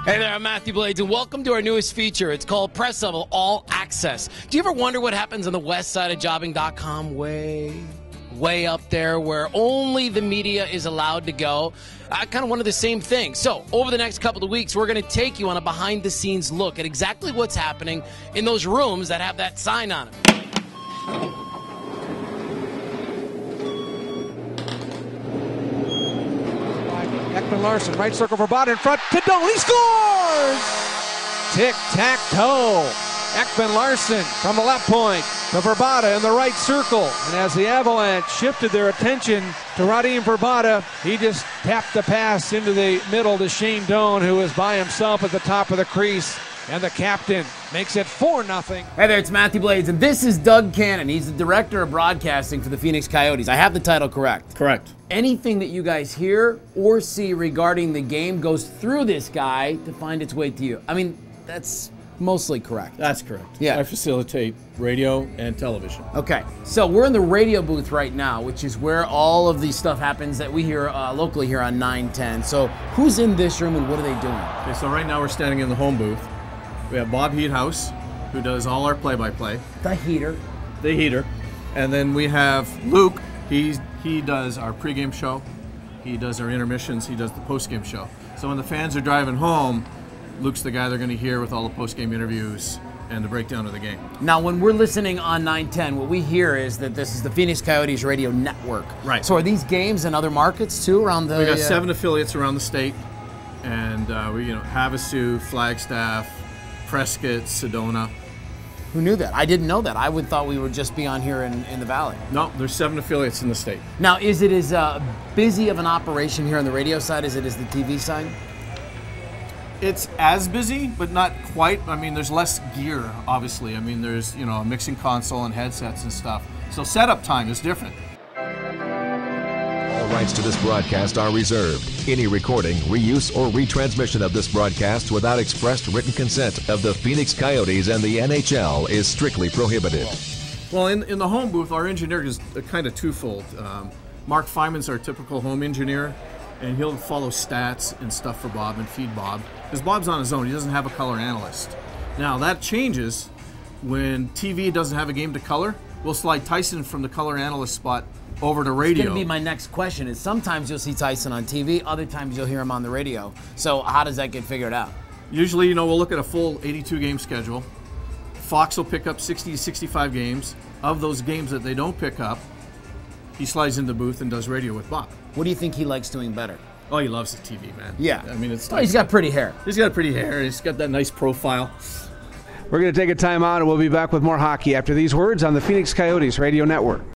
Hey there, I'm Matthew Blades, and welcome to our newest feature. It's called Press Level All Access. Do you ever wonder what happens on the west side of jobbing.com way up there where only the media is allowed to go? I kind of wonder the same thing. So, over the next couple of weeks, we're going to take you on a behind-the-scenes look at exactly what's happening in those rooms that have that sign on them. Ekman-Larsson, right circle for Bott in front to Doan. He scores! Tic-tac-toe. Ekman-Larsson from the left point to Vrbata in the right circle. And as the Avalanche shifted their attention to Radim Vrbata, he just tapped the pass into the middle to Shane Doan, who is by himself at the top of the crease. And the captain makes it 4-0. Hey there, it's Matthew Blades, and this is Doug Cannon. He's the director of broadcasting for the Phoenix Coyotes. I have the title correct. Correct. Anything that you guys hear or see regarding the game goes through this guy to find its way to you. I mean, that's mostly correct. That's correct. Yeah. I facilitate radio and television. Okay, so we're in the radio booth right now, which is where all of the stuff happens that we hear locally here on 910. So who's in this room and what are they doing? Okay, so right now we're standing in the home booth. We have Bob Heathouse, who does all our play-by-play. The heater. The heater. And then we have Luke. He does our pregame show. He does our intermissions. He does the postgame show. So when the fans are driving home, Luke's the guy they're going to hear with all the postgame interviews and the breakdown of the game. Now, when we're listening on 910, what we hear is that this is the Phoenix Coyotes radio network. Right. So are these games in other markets too around the? We got 7 affiliates around the state, and we, Havasu, Flagstaff, Prescott, Sedona. Who knew that? I didn't know that. I would thought we would just be on here in the valley. No, there's 7 affiliates in the state. Now, is it as busy of an operation here on the radio side as it is the TV side? It's as busy, but not quite. I mean, there's less gear, obviously. I mean, there's, a mixing console and headsets and stuff. So setup time is different. All rights to this broadcast are reserved. Any recording, reuse, or retransmission of this broadcast without expressed written consent of the Phoenix Coyotes and the NHL is strictly prohibited. Well, in the home booth, our engineer is kind of twofold. Mark Feynman's our typical home engineer, and he'll follow stats and stuff for Bob and feed Bob. Because Bob's on his own. He doesn't have a color analyst. Now, that changes when TV doesn't have a game to color. We'll slide Tyson from the color analyst spot over to radio. It's going to be my next question. Is sometimes you'll see Tyson on TV, other times you'll hear him on the radio. So how does that get figured out? Usually, we'll look at a full 82-game schedule. Fox will pick up 60 to 65 games. Of those games that they don't pick up, he slides in the booth and does radio with Bob. What do you think he likes doing better? Oh, he loves the TV, man. Yeah. I mean, it's. Oh, he's got pretty hair. He's got pretty hair. He's got that nice profile. We're going to take a time out and we'll be back with more hockey after these words on the Phoenix Coyotes Radio Network.